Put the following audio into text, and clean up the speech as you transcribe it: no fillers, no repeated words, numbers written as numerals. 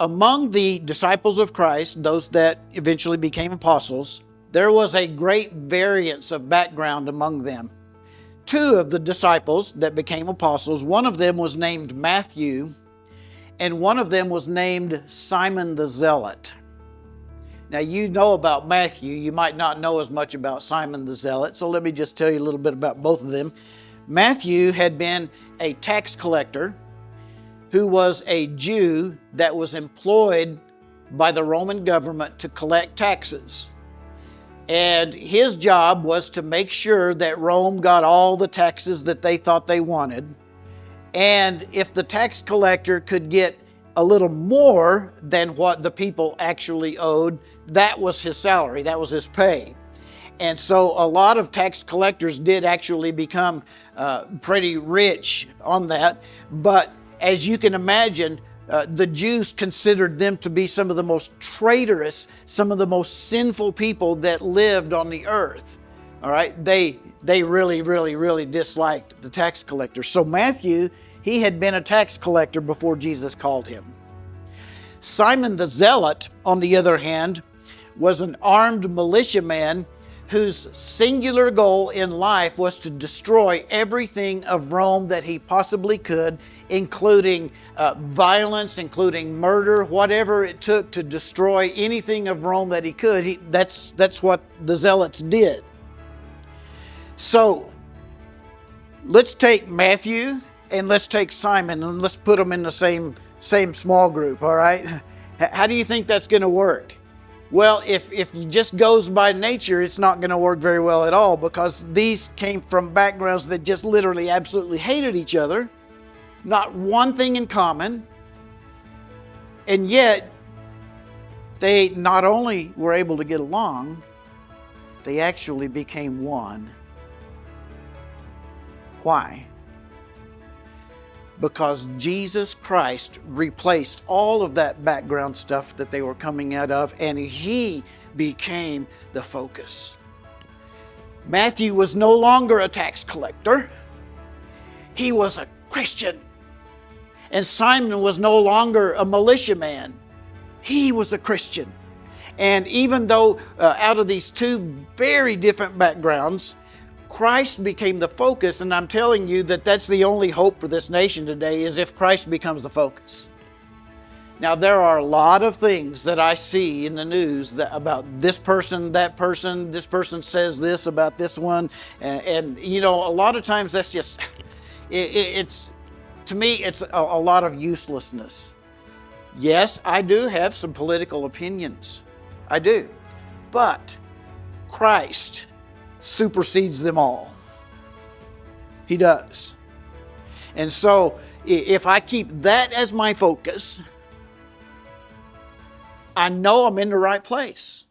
Among the disciples of Christ, those that eventually became apostles, there was a great variance of background among them. Two of the disciples that became apostles, one of them was named Matthew, and one of them was named Simon the Zealot. Now, you know about Matthew. You might not know as much about Simon the Zealot, so let me just tell you a little bit about both of them. Matthew had been a tax collector who was a Jew that was employed by the Roman government to collect taxes. And his job was to make sure that Rome got all the taxes that they thought they wanted. And if the tax collector could get a little more than what the people actually owed, that was his salary, that was his pay. And so a lot of tax collectors did actually become pretty rich on that. But as you can imagine, the Jews considered them to be some of the most traitorous, some of the most sinful people that lived on the earth. All right, they really disliked the tax collectors. So Matthew, he had been a tax collector before Jesus called him. Simon the Zealot, on the other hand, was an armed militiaman whose singular goal in life was to destroy everything of Rome that he possibly could, including violence, including murder, whatever it took to destroy anything of Rome that he could. That's what the Zealots did. So let's take Matthew and let's take Simon and let's put them in the same small group, all right? How do you think that's going to work? Well, if it just goes by nature, it's not going to work very well at all, because these came from backgrounds that just literally absolutely hated each other, not one thing in common, and yet they not only were able to get along, they actually became one. Why? Because Jesus Christ replaced all of that background stuff that they were coming out of, and He became the focus. Matthew was no longer a tax collector. He was a Christian. And Simon was no longer a militiaman. He was a Christian. And even though out of these two very different backgrounds, Christ became the focus, and I'm telling you that that's the only hope for this nation today, is if Christ becomes the focus. Now, there are a lot of things that I see in the news about this person, that person, this person says this about this one, and you know, a lot of times that's just, it's to me, it's a lot of uselessness. Yes, I do have some political opinions. I do. But Christ supersedes them all. He does. And so if I keep that as my focus, I know I'm in the right place.